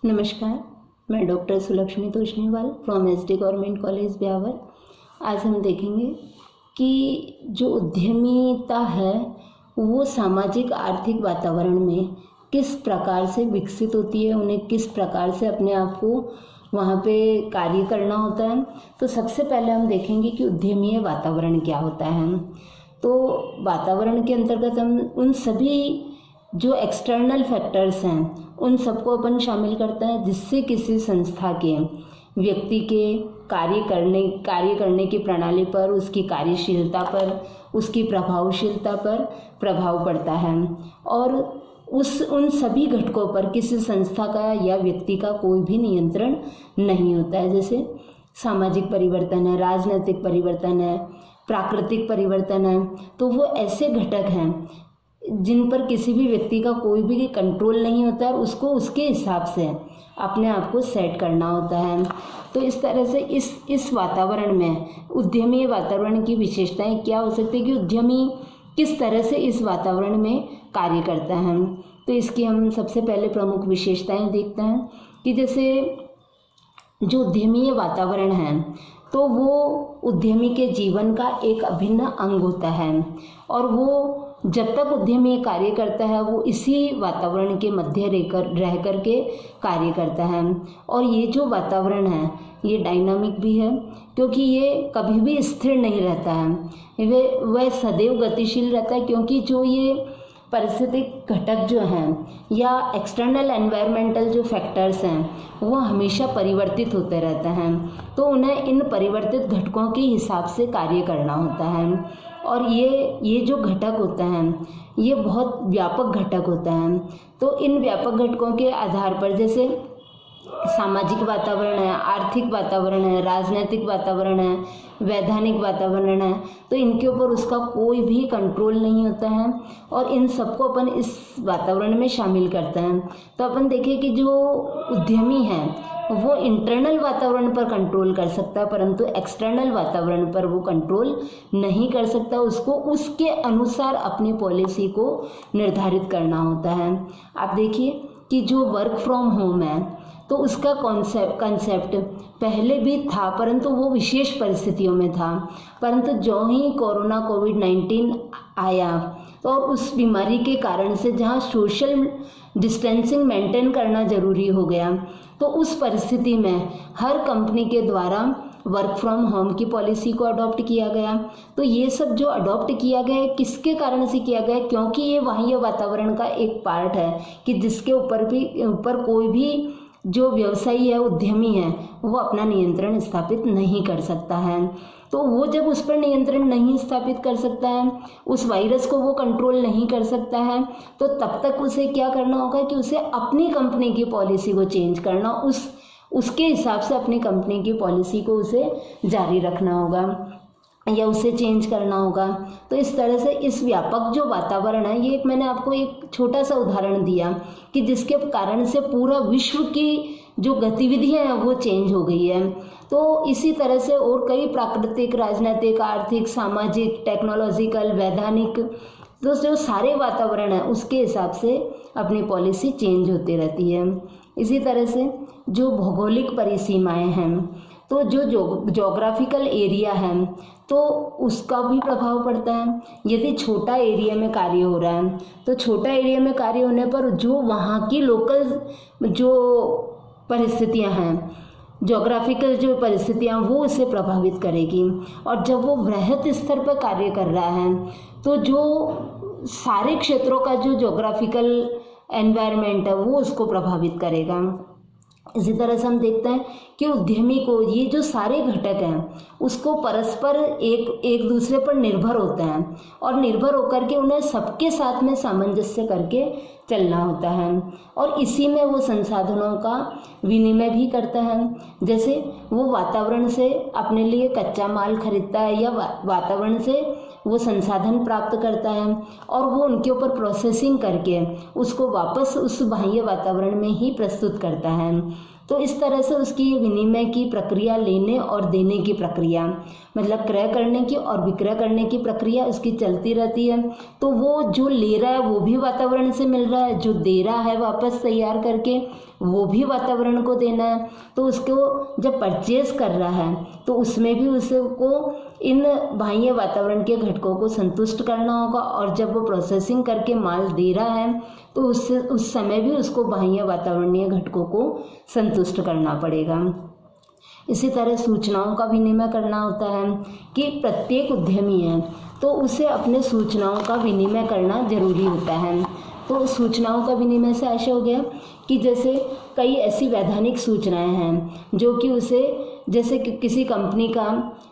नमस्कार, मैं doctor Sulakshmi Toshniwal from SD government college Beawar. आज हम देखेंगे कि जो उद्यमिता है वो सामाजिक आर्थिक वातावरण में किस प्रकार से विकसित होती है, उन्हें किस प्रकार से अपने आप को वहाँ पे कार्य करना होता है। तो सबसे पहले हम देखेंगे कि उद्यमीय वातावरण क्या होता है। तो वातावरण के अंतर्गत हम उन सभी जो एक्सटर्नल फैक्टर्स हैं उन सबको अपन शामिल करते हैं जिससे किसी संस्था के व्यक्ति के कार्य करने की प्रणाली पर, उसकी कार्यशीलता पर, उसकी प्रभावशीलता पर प्रभाव पड़ता है। और उन सभी घटकों पर किसी संस्था का या व्यक्ति का कोई भी नियंत्रण नहीं होता है। जैसे सामाजिक परिवर्तन है, राजनीतिक परिवर्तन है, प्राकृतिक परिवर्तन है, तो वो ऐसे घटक हैं जिन पर किसी भी व्यक्ति का कोई भी कंट्रोल नहीं होता है और उसको उसके हिसाब से अपने आप को सेट करना होता है। तो इस तरह से इस वातावरण में उद्यमी वातावरण की विशेषताएं क्या हो सकती है कि उद्यमी किस तरह से इस वातावरण में कार्य करता है। तो इसकी हम सबसे पहले प्रमुख विशेषताएं देखते हैं कि जैसे जो उद्यमीय वातावरण है तो वो उद्यमी के जीवन का एक अभिन्न अंग होता है और वो जब तक उद्यमी कार्य करता है वो इसी वातावरण के मध्य रह कर के कार्य करता है। और ये जो वातावरण है ये डायनामिक भी है क्योंकि ये कभी भी स्थिर नहीं रहता है, वह सदैव गतिशील रहता है क्योंकि जो ये पारिस्थितिक घटक जो हैं या एक्सटर्नल एनवायरमेंटल जो फैक्टर्स हैं वो हमेशा परिवर्तित होते रहते हैं। तो उन्हें इन परिवर्तित घटकों के हिसाब से कार्य करना होता है। और ये जो घटक होते हैं ये बहुत व्यापक घटक होते हैं। तो इन व्यापक घटकों के आधार पर जैसे सामाजिक वातावरण है, आर्थिक वातावरण है, राजनीतिक वातावरण है, वैधानिक वातावरण है, तो इनके ऊपर उसका कोई भी कंट्रोल नहीं होता है और इन सबको अपन इस वातावरण में शामिल करते हैं। तो अपन देखें कि जो उद्यमी है वो इंटरनल वातावरण पर कंट्रोल कर सकता है परंतु एक्सटर्नल वातावरण पर वो कंट्रोल नहीं कर सकता। उसको उसके अनुसार अपनी पॉलिसी को निर्धारित करना होता है। आप देखिए कि जो वर्क फ्रॉम होम है तो उसका कंसेप्ट पहले भी था परंतु वो विशेष परिस्थितियों में था, परंतु जो ही कोविड-19 आया तो और उस बीमारी के कारण से जहाँ सोशल डिस्टेंसिंग मेंटेन करना ज़रूरी हो गया तो उस परिस्थिति में हर कंपनी के द्वारा वर्क फ्रॉम होम की पॉलिसी को अडॉप्ट किया गया। तो ये सब जो अडॉप्ट किया गया है किसके कारण से किया गया, क्योंकि ये बाह्य वातावरण का एक पार्ट है कि जिसके ऊपर कोई भी जो व्यवसायी है, उद्यमी है, वो अपना नियंत्रण स्थापित नहीं कर सकता है। तो वो जब उस पर नियंत्रण नहीं स्थापित कर सकता है, उस वायरस को वो कंट्रोल नहीं कर सकता है, तो तब तक उसे क्या करना होगा कि उसे अपनी कंपनी की पॉलिसी को चेंज करना, उसके हिसाब से अपनी कंपनी की पॉलिसी को उसे जारी रखना होगा या उसे चेंज करना होगा। तो इस तरह से इस व्यापक जो वातावरण है, ये मैंने आपको एक छोटा सा उदाहरण दिया कि जिसके कारण से पूरा विश्व की जो गतिविधियां हैं वो चेंज हो गई है। तो इसी तरह से और कई प्राकृतिक, राजनीतिक, आर्थिक, सामाजिक, टेक्नोलॉजिकल, वैधानिक, तो जो सारे वातावरण है उसके हिसाब से अपनी पॉलिसी चेंज होती रहती है। इसी तरह से जो भौगोलिक परिसीमाएं हैं, तो जो जोग्राफिकल एरिया है तो उसका भी प्रभाव पड़ता है। यदि छोटा एरिया में कार्य हो रहा है तो छोटा एरिया में कार्य होने पर जो वहाँ की लोकल जो परिस्थितियाँ हैं, जोग्राफिकल जो परिस्थितियाँ, वो उसे प्रभावित करेगी। और जब वो बृहद स्तर पर कार्य कर रहा है तो जो सारे क्षेत्रों का जो जोग्राफिकल एनवायरनमेंट है वो उसको प्रभावित करेगा। इसी तरह से हम देखते हैं कि उद्यमी को ये जो सारे घटक हैं उसको परस्पर एक दूसरे पर निर्भर होते हैं और निर्भर होकर के उन्हें सबके साथ में सामंजस्य करके चलना होता है और इसी में वो संसाधनों का विनिमय भी करता है। जैसे वो वातावरण से अपने लिए कच्चा माल खरीदता है या वातावरण से वो संसाधन प्राप्त करता है और वो उनके ऊपर प्रोसेसिंग करके उसको वापस उस बाह्य वातावरण में ही प्रस्तुत करता है। तो इस तरह से उसकी ये विनिमय की प्रक्रिया, लेने और देने की प्रक्रिया, मतलब क्रय करने की और विक्रय करने की प्रक्रिया उसकी चलती रहती है। तो वो जो ले रहा है वो भी वातावरण से मिल रहा है, जो दे रहा है वापस तैयार करके वो भी वातावरण को देना है। तो उसको जब परचेज कर रहा है तो उसमें भी उसको इन बाह्य वातावरण के घटकों को संतुष्ट करना होगा, और जब वो प्रोसेसिंग करके माल दे रहा है तो उस समय भी उसको बाह्य वातावरणीय घटकों को संतुष्ट करना पड़ेगा। इसी तरह सूचनाओं का विनिमय करना होता है कि प्रत्येक उद्यमी है तो उसे अपने सूचनाओं का विनिमय करना जरूरी होता है। तो सूचनाओं का विनिमय से ऐसा हो गया कि जैसे कई ऐसी वैधानिक सूचनाएं हैं जो कि उसे, जैसे कि किसी कंपनी का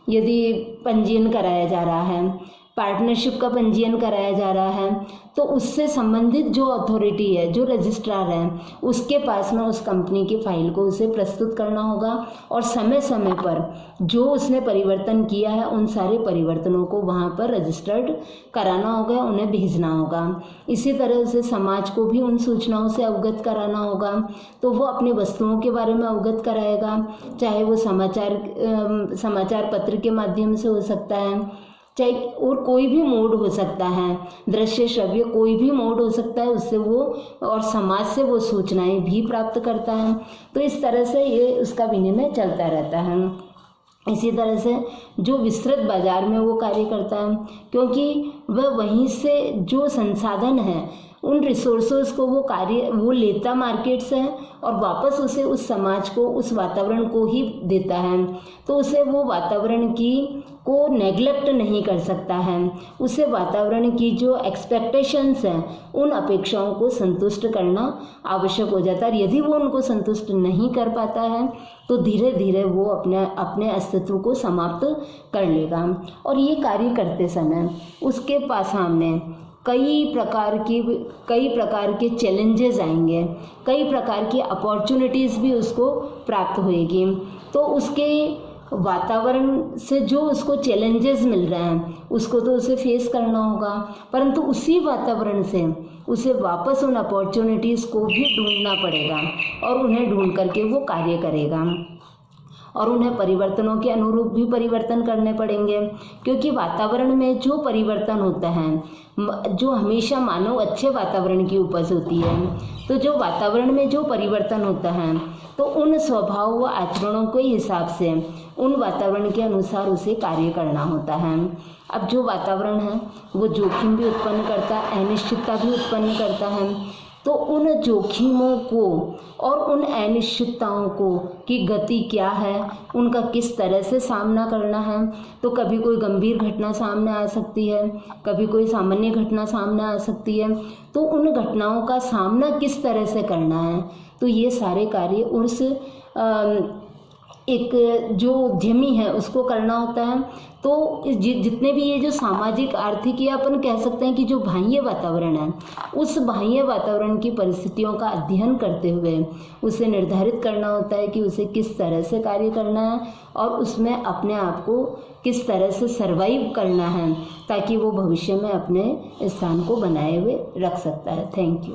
यदि पंजीयन कराया जा रहा है, पार्टनरशिप का पंजीयन कराया जा रहा है, तो उससे संबंधित जो अथॉरिटी है, जो रजिस्ट्रार है, उसके पास में उस कंपनी की फाइल को उसे प्रस्तुत करना होगा, और समय समय पर जो उसने परिवर्तन किया है उन सारे परिवर्तनों को वहाँ पर रजिस्टर्ड कराना होगा, उन्हें भेजना होगा। इसी तरह उसे समाज को भी उन सूचनाओं से अवगत कराना होगा। तो वो अपनी वस्तुओं के बारे में अवगत कराएगा, चाहे वो समाचार पत्र के माध्यम से हो सकता है, चाहे और कोई भी मोड हो सकता है, दृश्य श्रव्य कोई भी मोड हो सकता है, उससे वो और समाज से वो सूचनाएं भी प्राप्त करता है। तो इस तरह से ये उसका विनिमय चलता रहता है। इसी तरह से जो विस्तृत बाजार में वो कार्य करता है, क्योंकि वह वहीं से जो संसाधन है उन रिसोर्सेज को वो लेता मार्केट से है और वापस उसे उस समाज को, उस वातावरण को ही देता है। तो उसे वो वातावरण को नेग्लेक्ट नहीं कर सकता है, उसे वातावरण की जो एक्सपेक्टेशंस हैं उन अपेक्षाओं को संतुष्ट करना आवश्यक हो जाता है। यदि वो उनको संतुष्ट नहीं कर पाता है तो धीरे धीरे वो अपने अस्तित्व को समाप्त कर लेगा। और ये कार्य करते समय उसके पास सामने कई प्रकार के चैलेंजेस आएंगे, कई प्रकार की अपॉर्चुनिटीज़ भी उसको प्राप्त होएगी। तो उसके वातावरण से जो उसको चैलेंजेस मिल रहे हैं उसको तो उसे फेस करना होगा, परंतु उसी वातावरण से उसे वापस उन अपॉर्चुनिटीज़ को भी ढूंढना पड़ेगा और उन्हें ढूंढ करके वो कार्य करेगा। और उन्हें परिवर्तनों के अनुरूप भी परिवर्तन करने पड़ेंगे, क्योंकि वातावरण में जो परिवर्तन होता है, जो हमेशा मानव अच्छे वातावरण की उपज होती है, तो जो वातावरण में जो परिवर्तन होता है तो उन स्वभाव व आचरणों के हिसाब से उन वातावरण के अनुसार उसे कार्य करना होता है। अब जो वातावरण है वो जोखिम भी उत्पन्न करता है, अनिश्चितता भी उत्पन्न करता है। तो उन जोखिमों को और उन अनिश्चितताओं को की गति क्या है, उनका किस तरह से सामना करना है। तो कभी कोई गंभीर घटना सामने आ सकती है, कभी कोई सामान्य घटना सामने आ सकती है, तो उन घटनाओं का सामना किस तरह से करना है। तो ये सारे कार्य उस एक जो उद्यमी है उसको करना होता है। तो जितने भी ये जो सामाजिक, आर्थिक या अपन कह सकते हैं कि जो बाह्य वातावरण है, उस बाह्य वातावरण की परिस्थितियों का अध्ययन करते हुए उसे निर्धारित करना होता है कि उसे किस तरह से कार्य करना है और उसमें अपने आप को किस तरह से सर्वाइव करना है, ताकि वो भविष्य में अपने स्थान को बनाए हुए रख सकता है। Thank you.